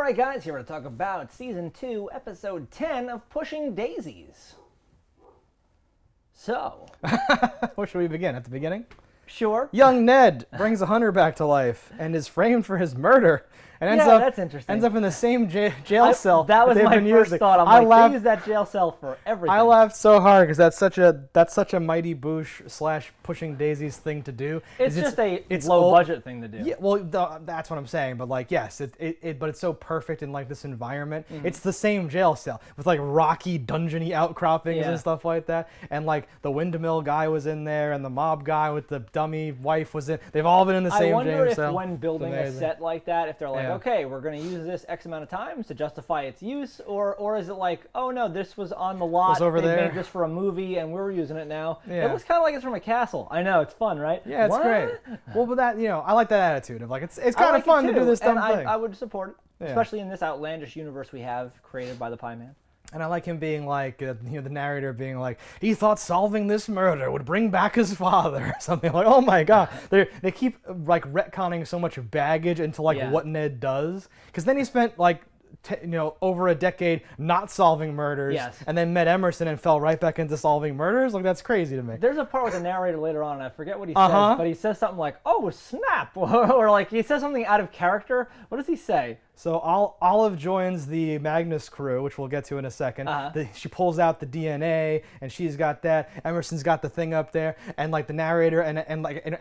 Alright guys, here to talk about Season 2, Episode 10 of Pushing Daisies. So... Where should we begin? At the beginning? Sure. Young Ned brings a hunter back to life and is framed for his murder. And that's interesting. Ends up in the same jail cell. That was my first thought. They use that jail cell for everything. I laughed so hard because that's such a Mighty Boosh / Pushing Daisies thing to do. It's just a low budget thing to do. Yeah, well, that's what I'm saying. But like, yes, but it's so perfect in like this environment. Mm-hmm. It's the same jail cell with like rocky, dungeony outcroppings and stuff like that. And like the windmill guy was in there, and the mob guy with the dummy wife was in. They've all been in the same jail cell. I wonder if when building a set like that, if they're like, okay, we're going to use this X amount of times to justify its use, or is it like, oh no, this was on the lot, they made this for a movie and we're using it now. Yeah. It looks kind of like it's from a castle. I know, it's fun, right? Yeah, it's great. Well, but that, I like that attitude of like, it's kind of fun to do this dumb thing. I would support it, especially in this outlandish universe we have created by the Pie Man. And I like him being like, the narrator being like, he thought solving this murder would bring back his father, or something like. Oh my god, they keep like retconning so much baggage into like what Ned does, because then he spent like over a decade not solving murders, and then met Emerson and fell right back into solving murders. Like, that's crazy to me. There's a part with the narrator later on, and I forget what he says, but he says something like, "Oh snap," or like he says something out of character. What does he say? So Olive joins the Magnus crew, which we'll get to in a second. She pulls out the DNA, and she's got that. Emerson's got the thing up there, and like the narrator and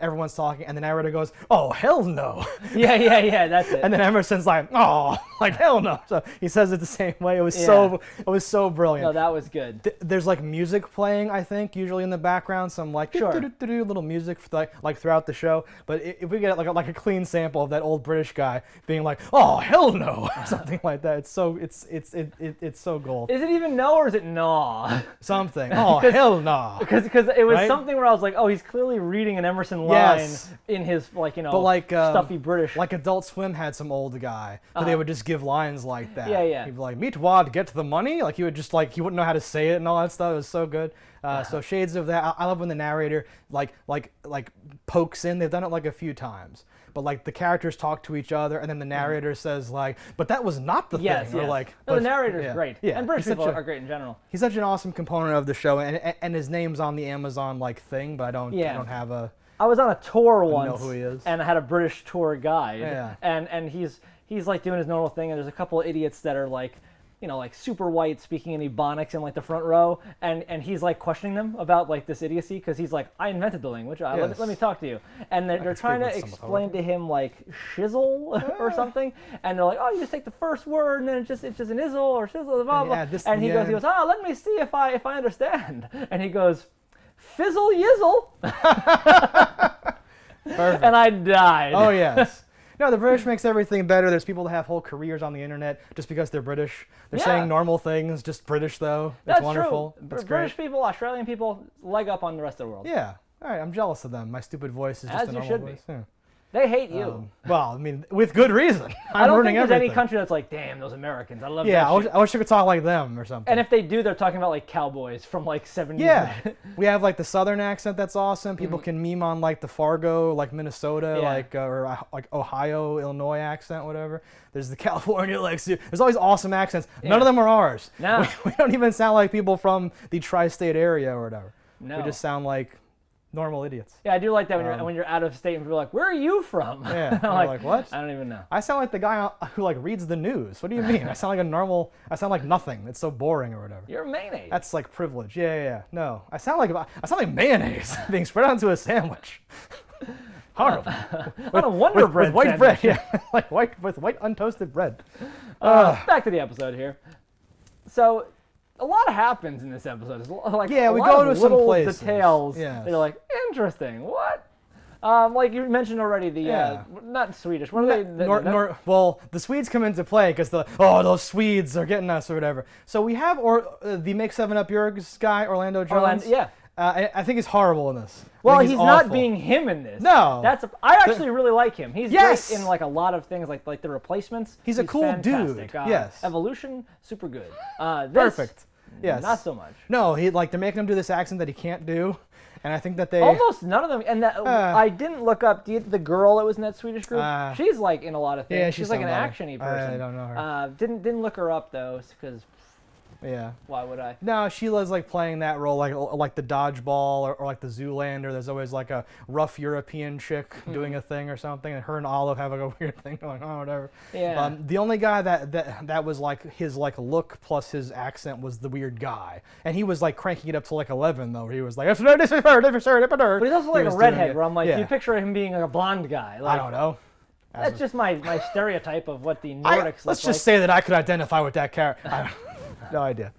everyone's talking, and the narrator goes, "Oh hell no!" Yeah, that's it. And then Emerson's like, "Oh, like hell no!" So he says it the same way. It was so brilliant. No, that was good. There's like music playing, I think, usually in the background, some like little music for like throughout the show. But if we get like a clean sample of that old British guy being like, "Oh hell no," or something like that. It's so gold. Is it even no or is it nah? Something. Oh hell no. Because it was something where I was like, oh, he's clearly reading an Emerson line in his but like stuffy British. Like Adult Swim had some old guy, but they would just give lines like that. Yeah. He'd be like, "Meet Wad, get the money." Like he would just like he wouldn't know how to say it and all that stuff. It was so good. So shades of that. I love when the narrator like pokes in. They've done it like a few times. But like the characters talk to each other, and then the narrator says like, "But that was not the thing." Or like, the narrator's great. Yeah, and British people are great in general. He's such an awesome component of the show, and his name's on the Amazon like thing, but I don't have a. I was on a tour once, know who he is. And I had a British tour guide, and he's like doing his normal thing, and there's a couple of idiots that are like, like super white, speaking in Ebonics in like the front row, and he's like questioning them about like this idiocy, because he's like, I invented the language, let me talk to you, and they're trying to explain to him like shizzle or something, and they're like, oh, you just take the first word and then it's just an izzle or shizzle, blah blah, and he goes, let me see if I understand, and he goes, fizzle yizzle. Perfect. And I died. Oh yes. No, the British makes everything better. There's people that have whole careers on the internet just because they're British. They're saying normal things, just British though. That's wonderful. True. That's British great. people, Australian people, leg up on the rest of the world. Yeah. All right, I'm jealous of them. My stupid voice is just As a you normal should voice. be. Yeah. They hate you. Well, I mean, with good reason. I don't think there's any country that's like, damn, those Americans. I love that shit. I wish I could talk like them or something. And if they do, they're talking about like cowboys from like 70s. Yeah. We have like the southern accent that's awesome. People can meme on like the Fargo, like Minnesota, or like Ohio, Illinois accent, whatever. There's the California, there's all these awesome accents. None of them are ours. No. We don't even sound like people from the tri-state area or whatever. No. We just sound like normal idiots. Yeah, I do like that when you're out of state and people are like, where are you from? Yeah, I'm like, what? I don't even know. I sound like the guy who like reads the news. What do you mean? I sound like nothing. It's so boring or whatever. You're mayonnaise. That's like privilege. Yeah. No, I sound like mayonnaise being spread onto a sandwich. Horrible. On a Wonder Bread with white sandwich. bread, like with white untoasted bread. Back to the episode here. So, a lot happens in this episode. It's like we lot go of to some little places. details. Yes. They're like, interesting. What? Like you mentioned already, not Swedish. What are they? Well, the Swedes come into play because those Swedes are getting us or whatever. So we have the Make 7 Up Yours guy, Orlando Jones. I think he's horrible in this. Well, he's not being him in this. No. I actually really like him. He's great in like a lot of things, like the replacements. He's a cool fantastic. dude. Yes. Evolution, super good. Perfect. Yes. Not so much. No, they're making him do this accent that he can't do, and I think that they almost none of them. And I didn't look up the girl that was in that Swedish group. She's like in a lot of things. Yeah, she's like an actiony person. I don't know her. Didn't look her up though, because. Yeah. Why would I? No, Sheila's like playing that role, like the dodgeball or like the Zoolander. There's always like a rough European chick doing a thing or something, and her and Olive have like a weird thing going on, whatever. Yeah. The only guy that was like his like look plus his accent was the weird guy, and he was like cranking it up to like 11 though. Where he was like, this is her. But he's also like a redhead, where I'm like, you picture him being like a blonde guy. Like, I don't know. That's just my stereotype of what the Nordics look like. Let's just say that I could identify with that character. No idea.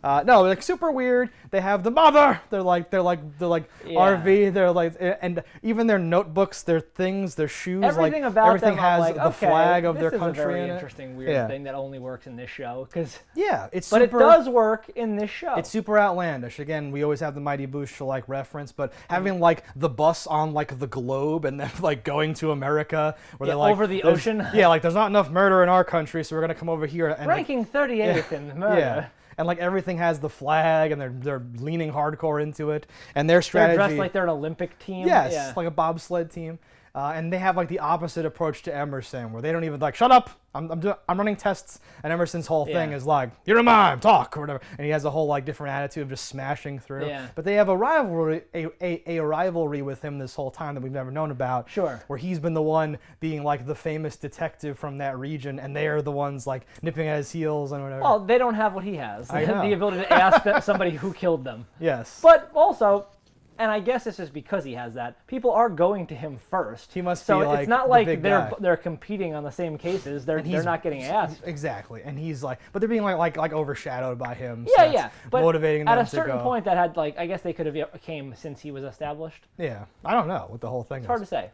No, like super weird. They have the mother. They're like RV. They're like, and even their notebooks, their things, their shoes. Everything like, about everything them, has like, the flag of their country This is a very in it. interesting, weird thing that only works in this show. It's but super, it does work in this show. It's super outlandish. Again, we always have the Mighty Boosh to like reference, but having like the bus on like the globe and then like going to America, where they're like over the ocean. Yeah, like there's not enough murder in our country, so we're gonna come over here and ranking 38th in murder. Yeah. And like everything has the flag, and they're leaning hardcore into it, and their strategy. They're dressed like they're an Olympic team. Yes, like a bobsled team, and they have like the opposite approach to Emerson, where they don't even like shut up. I'm running tests, and Emerson's whole thing is like, you're a mime, talk or whatever, and he has a whole like different attitude of just smashing through. Yeah. But they have a rivalry, a rivalry with him this whole time that we've never known about. Sure. Where he's been the one being like the famous detective from that region, and they are the ones like nipping at his heels and whatever. Well, they don't have what he has. I know. The ability to ask somebody who killed them. Yes. But also, and I guess this is because he has that, people are going to him first. He must so be like it's not the like big they're guy. they're competing on the same cases. They're not getting asked. Exactly, and he's like, but they're being like overshadowed by him. Yeah, so yeah. But motivating them at a to certain go. point, that had like, I guess they could have came since he was established. Yeah, I don't know what the whole thing is. It's hard to say.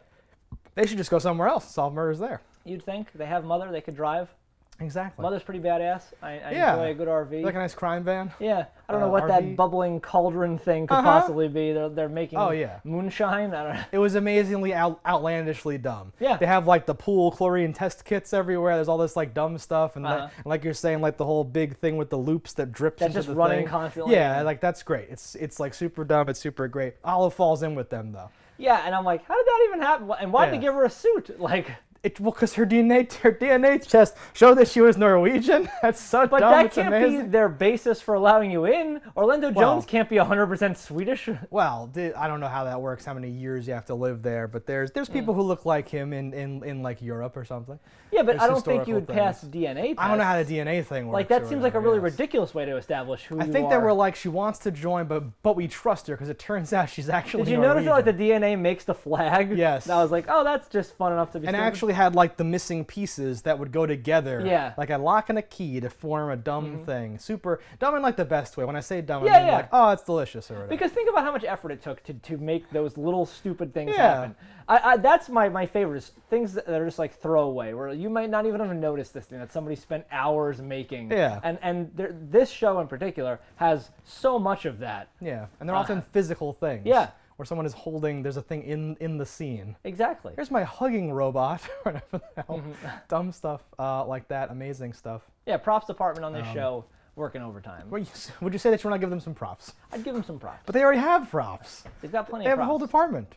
They should just go somewhere else. Solve murders there. You'd think they have Mother. They could drive. Exactly. Mother's pretty badass. I enjoy a good RV. Like a nice crime van. Yeah, I don't know what RV. that bubbling cauldron thing could possibly be. They're making moonshine. I don't know. It was amazingly outlandishly dumb. Yeah. They have like the pool chlorine test kits everywhere. There's all this like dumb stuff, and like you're saying, like the whole big thing with the loops that drips That's into just the running thing. constantly. Yeah, like that's great. It's like super dumb. It's super great. Olive falls in with them though. Yeah, and I'm like, how did that even happen? And why'd they give her a suit? Like. Because her DNA test showed that she was Norwegian. That's so dumb. But that it's can't amazing. be their basis for allowing you in. Orlando Jones can't be 100% Swedish. Well, I don't know how that works, how many years you have to live there, but there's people who look like him in like Europe or something. Yeah, but There's I don't think you would historical pass DNA tests. I don't know how the DNA thing works. Like, that or seems like a whatever, really yes. ridiculous way to establish who you are. I think they were like, she wants to join, but we trust her because it turns out she's actually Did you Norwegian. notice that like the DNA makes the flag? Yes. And I was like, oh, that's just fun enough to be And stupid. actually had like the missing pieces that would go together. Yeah. Like a lock and a key to form a dumb thing. Super dumb in like the best way. When I say dumb, Yeah, I mean yeah. like, oh, it's delicious or whatever. Because think about how much effort it took to make those little stupid things Yeah. happen. That's my favorite, is things that are just like throwaway, where you might not even have noticed this thing that somebody spent hours making. Yeah. And this show in particular has so much of that. Yeah, and they're often physical things. Yeah. Where someone is holding, there's a thing in the scene. Exactly. Here's my hugging robot. Whatever the hell. Dumb stuff like that, amazing stuff. Yeah, props department on this show working overtime. Would you say that you want to give them some props? I'd give them some props. But they already have props. They've got plenty They of have a whole props. department.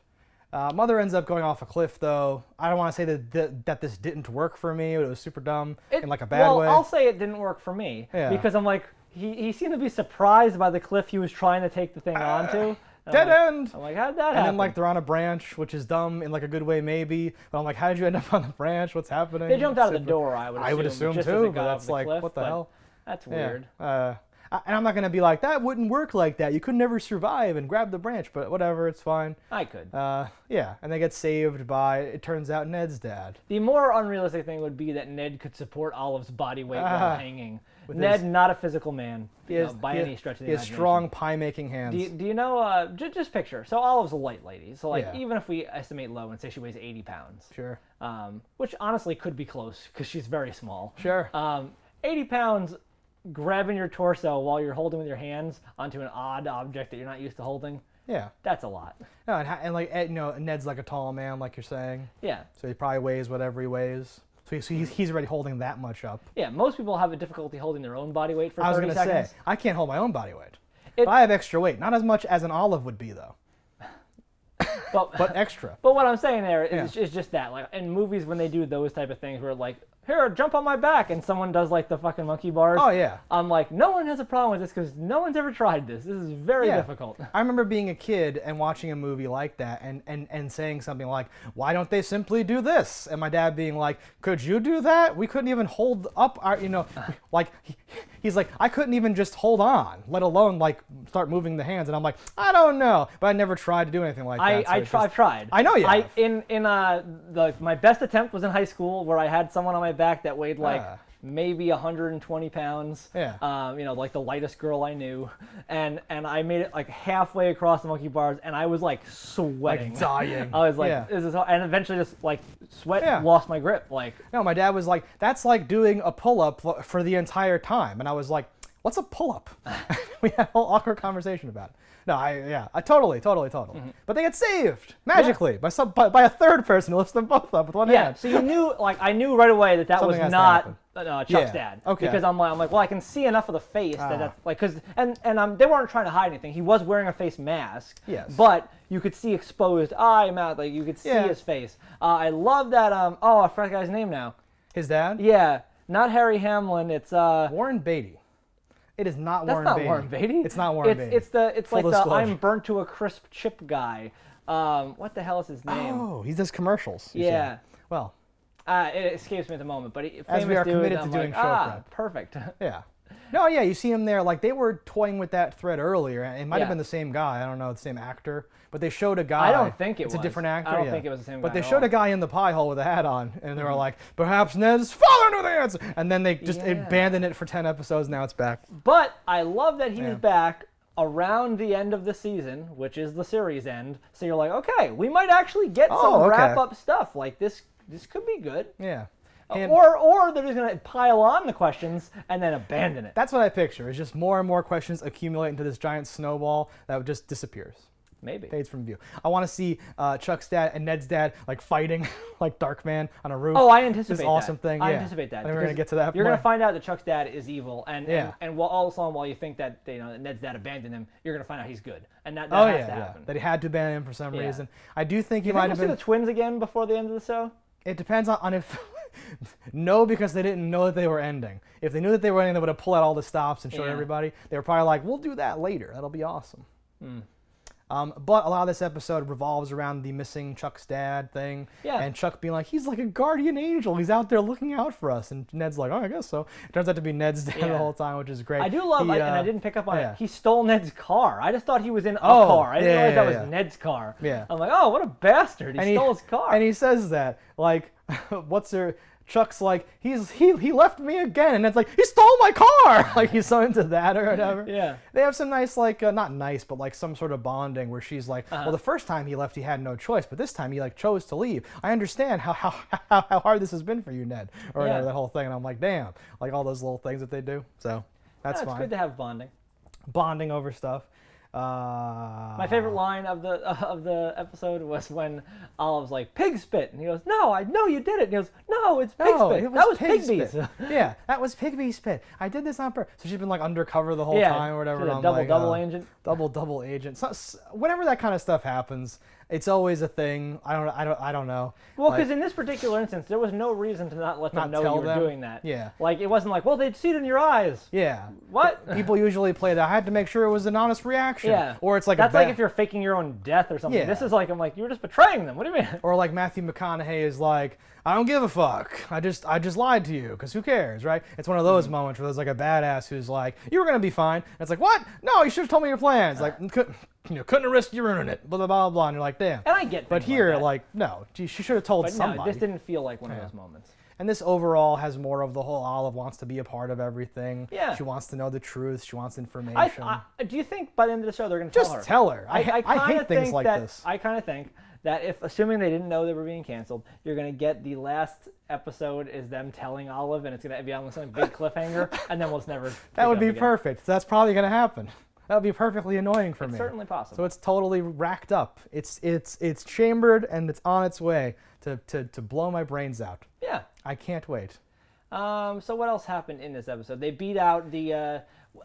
Mother ends up going off a cliff, though. I don't want to say that this didn't work for me, but it was super dumb in like a bad way. Well, I'll say it didn't work for me. Yeah. Because I'm like, he seemed to be surprised by the cliff he was trying to take the thing onto. Dead end! I'm like, how did that happen? And then like they're on a branch, which is dumb in like a good way maybe. But I'm like, how did you end up on the branch? What's happening? They jumped out of the door, I would assume just as too, it got but off that's the like, cliff, what the but hell? That's Yeah. weird. And I'm not gonna be like, that wouldn't work like that. You could never survive and grab the branch, but whatever, it's fine. I could. Yeah, and they get saved by, it turns out, Ned's dad. The more unrealistic thing would be that Ned could support Olive's body weight while hanging. Ned, his- not a physical man, by any stretch of the He has imagination. strong pie-making hands. Do you know, just picture, so Olive's a light lady, so like Yeah. even if we estimate low and say she weighs 80 pounds, Sure. which honestly could be close because she's very small. Sure. 80 pounds grabbing your torso while you're holding with your hands onto an odd object that you're not used to holding, Yeah. that's a lot. No, and like, Ned's like a tall man, like you're saying. Yeah. So he probably weighs whatever he weighs. So he's already holding that much up. Yeah, most people have a difficulty holding their own body weight for 30 seconds. I was going to say, I can't hold my own body weight. But I have extra weight. Not as much as an olive would be, though. But extra. But what I'm saying there is just that. Like in movies when they do those type of things where like, here, jump on my back, and someone does like the fucking monkey bars. Oh, yeah. I'm like, no one has a problem with this because no one's ever tried this. This is very difficult. I remember being a kid and watching a movie like that and saying something like, why don't they simply do this? And my dad being like, could you do that? We couldn't even hold up our, like, he's like, I couldn't even just hold on, let alone like start moving the hands. And I'm like, I don't know. But I never tried to do anything like that. I've tried. I know you have. My best attempt was in high school where I had someone on my back that weighed like maybe 120 pounds. Yeah. Like the lightest girl I knew, and I made it like halfway across the monkey bars, and I was like sweating, like dying. I was like, this is hard. And eventually just like sweat lost my grip. Like, no, my dad was like, that's like doing a pull-up for the entire time, and I was like, what's a pull-up? We had a whole awkward conversation about it. No, I totally. Mm-hmm. But they get saved magically by a third person who lifts them both up with one hand. Yeah, so you knew, like, I knew right away that was not Chuck's dad. Okay. Because I'm like, well, I can see enough of the face that's like, because they weren't trying to hide anything. He was wearing a face mask. Yes. But you could see exposed eye, mouth, like you could see his face. I love that. I forgot the guy's name now. His dad? Yeah, not Harry Hamlin. It's Warren Beatty. It is not Warren Beatty. That's not Warren Beatty. It's not Warren Beatty. It's like the I'm burnt to a crisp chip guy. What the hell is his name? Oh, he does commercials. Yeah. Well, it escapes me at the moment, but as we are committed to doing show prep. Perfect. Yeah. No, yeah, you see him there. Like, they were toying with that thread earlier. It might have been the same guy. I don't know, the same actor. But they showed a guy. I don't think it was. It's a different actor. I don't think it was the same guy. But they showed a guy in the pie hole with a hat on, and they were like, perhaps Ned's father knew the answer. And then they just abandoned it for 10 episodes. Now it's back. But I love that he's back around the end of the season, which is the series end. So you're like, okay, we might actually get some wrap-up stuff. Like, this could be good. Yeah. Or they're just going to pile on the questions and then abandon it. That's what I picture. It's just more and more questions accumulate into this giant snowball that just disappears. Maybe. Fades from view. I want to see Chuck's dad and Ned's dad like fighting like Darkman on a roof. Oh, I anticipate this awesome thing. I anticipate that. I think we're going to get to that. You're going to find out that Chuck's dad is evil. And all of a sudden, while you think that Ned's dad abandoned him, you're going to find out he's good. And that has to happen. That he had to abandon him for some reason. I do think he might have been. See the twins again before the end of the show? It depends on if... No, because they didn't know that they were ending. If they knew that they were ending, they would have pulled out all the stops and showed everybody. They were probably like, we'll do that later. That'll be awesome. But a lot of this episode revolves around the missing Chuck's dad thing. Yeah. And Chuck being like, he's like a guardian angel. He's out there looking out for us. And Ned's like, oh, I guess so. It turns out to be Ned's dad the whole time, which is great. I do love, and I didn't pick up on it, he stole Ned's car. I just thought he was in a car. I didn't realize that was Ned's car. Yeah. I'm like, oh, what a bastard. He stole his car. And he says that, like, Chuck's like, he left me again, and it's like, he stole my car! Like, he's so into that or whatever. Yeah. They have some nice, like, not nice, but like some sort of bonding where she's like, well, the first time he left, he had no choice, but this time he like chose to leave. I understand how hard this has been for you, Ned, or whatever, that whole thing. And I'm like, damn, like all those little things that they do. So that's fine. It's good to have bonding. Bonding over stuff. My favorite line of the episode was when Olive's like, pig spit, and he goes, no, I know you did it, and he goes, no, it's pig spit. That was Pigby's. Yeah, that was Pigby's spit. I did this on purpose. So she's been like undercover the whole time or whatever. She's a double agent. Double agent. So, whenever that kind of stuff happens, it's always a thing. I don't know. Well, because in this particular instance, there was no reason to not let them know you were doing that. Yeah. Like, it wasn't like, well, they'd see it in your eyes. Yeah. What? People usually play that. I had to make sure it was an honest reaction. Yeah. Or it's like that's like if you're faking your own death or something. Yeah. This is like, I'm like, you were just betraying them. What do you mean? Or like Matthew McConaughey is like, I don't give a fuck. I just lied to you, because who cares, right? It's one of those moments where there's like a badass who's like, you were gonna be fine. And it's like, what? No, you should have told me your plans. Like, couldn't have risked you ruining it. Blah blah blah blah. And you're like, damn. And I get. But here, like, no, she should have told somebody. No, this didn't feel like one of those moments. And this overall has more of the whole Olive wants to be a part of everything. Yeah. She wants to know the truth. She wants information. Do you think by the end of the show they're going to tell her? Just tell her. I hate things like this. I kind of think that if, assuming they didn't know they were being canceled, you're going to get the last episode is them telling Olive, and it's going to be on some big cliffhanger, and then we'll just never. That would be perfect. That's probably going to happen. That would be perfectly annoying for me. It's certainly possible. So it's totally racked up. It's chambered, and it's on its way to blow my brains out. Yeah. I can't wait. So what else happened in this episode? They beat out the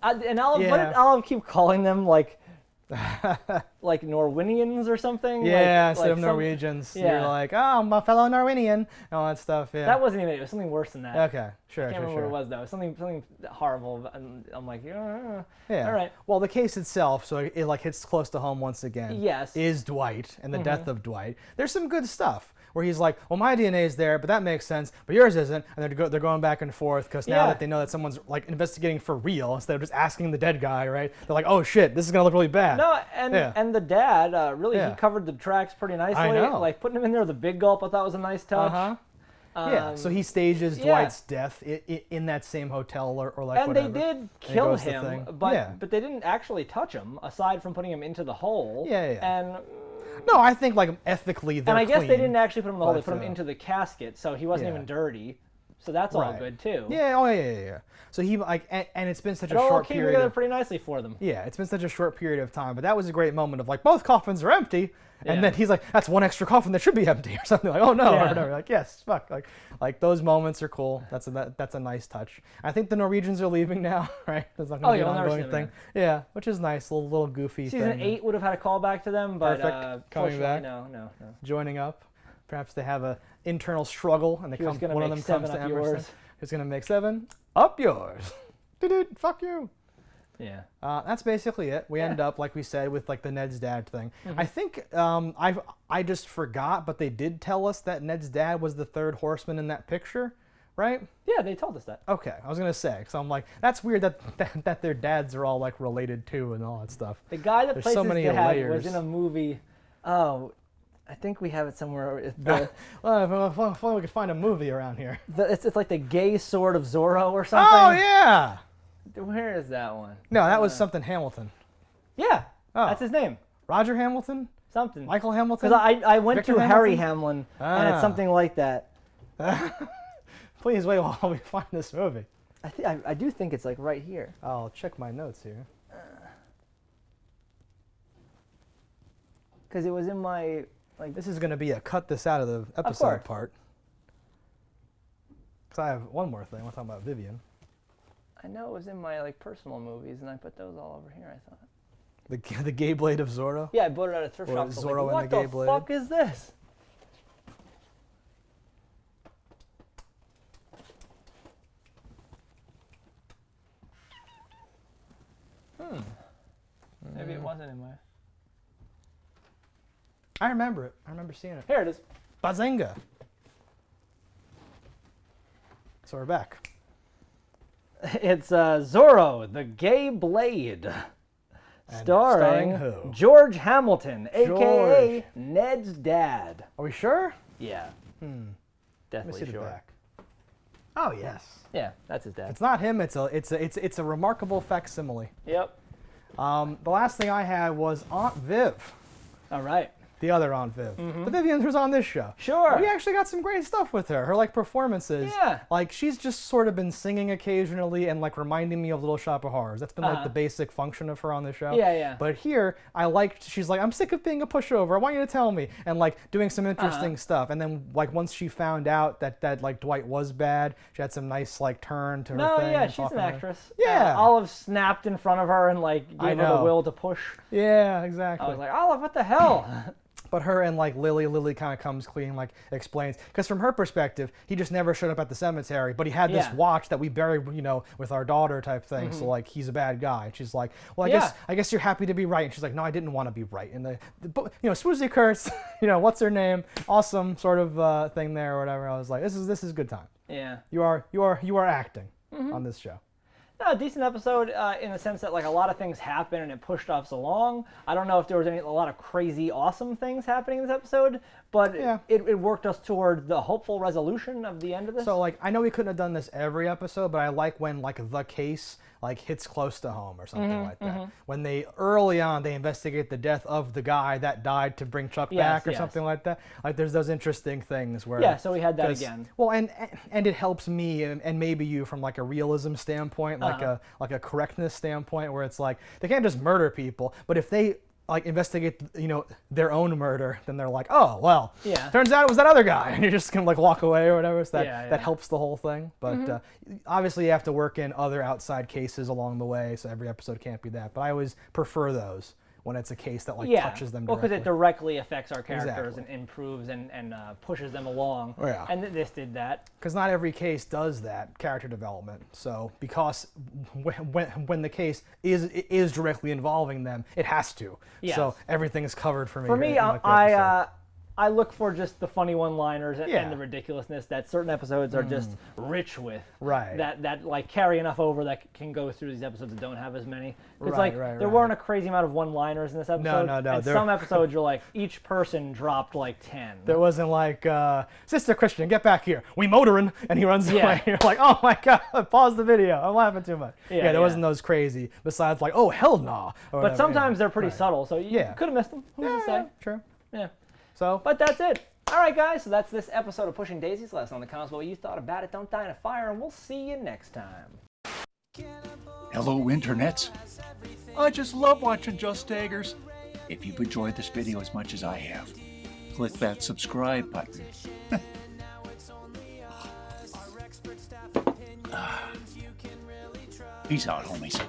and Olive. What did Olive keep calling them? Like Norwegians or something? Yeah, instead of Norwegians. You're like, oh, my fellow Norwegian, and all that stuff. Yeah. That wasn't even it. It was something worse than that. Okay, sure, I can't remember what it was though. Something horrible. And I'm like, yeah. All right. Well, the case itself, so it like hits close to home once again. Yes. Is Dwight and the death of Dwight. There's some good stuff where he's like, well, my DNA is there, but that makes sense, but yours isn't, and they're going back and forth because now that they know that someone's like investigating for real instead of just asking the dead guy, right? They're like, oh shit, this is gonna look really bad. No, and the dad really he covered the tracks pretty nicely. I know. Like putting him in there with a big gulp, I thought was a nice touch. Yeah, so he stages Dwight's death in that same hotel or like and whatever. And they did kill him, but they didn't actually touch him aside from putting him into the hole. And no, I think like ethically they're And I guess clean, they didn't actually put him in the hole. They put him into the casket, so he wasn't even dirty. So that's all good too. Yeah. So he like, and it's been such a short period. It all came together pretty nicely for them. Yeah, it's been such a short period of time, but that was a great moment of like both coffins are empty, and then he's like, that's one extra coffin that should be empty or something like, oh no, or whatever. Like yes, fuck, like those moments are cool. That's a nice touch. I think the Norwegians are leaving now, right? That's not gonna be an ongoing thing. Yeah, which is nice, little goofy. Season 8 would have had a callback to them, but coming back, no, joining up. Perhaps they have a internal struggle, and one of them comes to Emerson. Who's gonna make 7 up yours? Dude, fuck you. Yeah. That's basically it. We end up, like we said, with like the Ned's dad thing. I think I just forgot, but they did tell us that Ned's dad was the third horseman in that picture, right? Yeah, they told us that. Okay, I was gonna say, because I'm like, that's weird that their dads are all like related too and all that stuff. The guy that plays so his many dad layers. was in a movie. Oh, I think we have it somewhere. Well, if we could find a movie around here. It's like the gay sword of Zorro or something. Oh yeah. Where is that one? No, that was something Hamilton. Yeah, that's his name. Roger Hamilton? Something. Michael Hamilton? Because I went Victor to Hamilton? Harry Hamlin, and it's something like that. Please wait while we find this movie. I do think it's like right here. I'll check my notes here. Because it was in my... This is going to be a cut this out of the episode part. Because I have one more thing. We're talking about Vivian. I know it was in my personal movies, and I put those all over here, I thought. The Gay Blade of Zorro? Yeah, I bought it at a thrift shop. Zorro and the Gay Blade. What the fuck is this? Maybe it wasn't in my... I remember it. I remember seeing it. Here it is. Bazinga! So we're back. It's Zorro, the Gay Blade. Starring who? George Hamilton, a.k.a. Ned's dad. Are we sure? Yeah. Definitely sure. Back. Oh, yes. Yeah, that's his dad. It's not him. It's a remarkable facsimile. Yep. The last thing I had was Aunt Viv. All right. The other Aunt Viv. The Vivian who's on this show. Sure. We actually got some great stuff with her. Her performances. Yeah. She's just sort of been singing occasionally and reminding me of Little Shop of Horrors. That's been the basic function of her on the show. Yeah. But here, she's like, I'm sick of being a pushover. I want you to tell me. And doing some interesting stuff. And then once she found out that Dwight was bad, she had some nice turn to her thing. No, yeah, she's an actress. Yeah. Olive snapped in front of her and gave her the will to push. Yeah, exactly. I was like, Olive, what the hell? But her and Lily kind of comes clean, explains. Because from her perspective, he just never showed up at the cemetery. But he had this watch that we buried, with our daughter type thing. So he's a bad guy. And she's like, well, I guess you're happy to be right. And she's like, no, I didn't want to be right. And Swoozie Kurtz, what's her name? Awesome sort of thing there or whatever. I was like, this is good time. Yeah. You are acting on this show. No, a decent episode in the sense that a lot of things happen and it pushed us along. I don't know if there was a lot of crazy, awesome things happening in this episode, but it worked us toward the hopeful resolution of the end of this. So I know we couldn't have done this every episode, but I like when the case hits close to home or something like that. When early on they investigate the death of the guy that died to bring Chuck back or something like that. There's those interesting things where so we had that again. Well, and it helps me and maybe you from a realism standpoint, like a correctness standpoint, where it's they can't just murder people, but if they like investigate, their own murder, then they're like, oh well, Yeah. turns out it was that other guy, and you're just gonna like walk away or whatever. So Yeah. that helps the whole thing. But obviously you have to work in other outside cases along the way, so every episode can't be that. But I always prefer those when it's a case that like touches them directly. Well, because it directly affects our characters Exactly. and improves and pushes them along. Yeah. And this did that. Because not every case does that character development. So because when the case is directly involving them, it has to. Yes. So everything is covered for me. For me, in, like, the episode. I look for just the funny one-liners and the ridiculousness that certain episodes are just rich with. Right. That like carry enough over that can go through these episodes that don't have as many. It's Right, there weren't a crazy amount of one-liners in this episode. No. And some episodes you're like, each person dropped like 10. There wasn't like, Sister Christian, get back here. We motoring, and he runs Yeah. away. You're like, oh my god, pause the video. I'm laughing too much. Yeah, there wasn't those crazy. Besides, like, oh hell no. But sometimes they're pretty subtle, so you Yeah. could have missed them. Who's to say? True. Yeah. So, But that's it. All right, guys, so that's this episode of Pushing Daisies. Let us know in the comments what you thought about it. Don't die in a fire, and we'll see you next time. Hello, internets. I just love watching JustDaggers. If you've enjoyed this video as much as I have, click that subscribe button. Peace out, homies.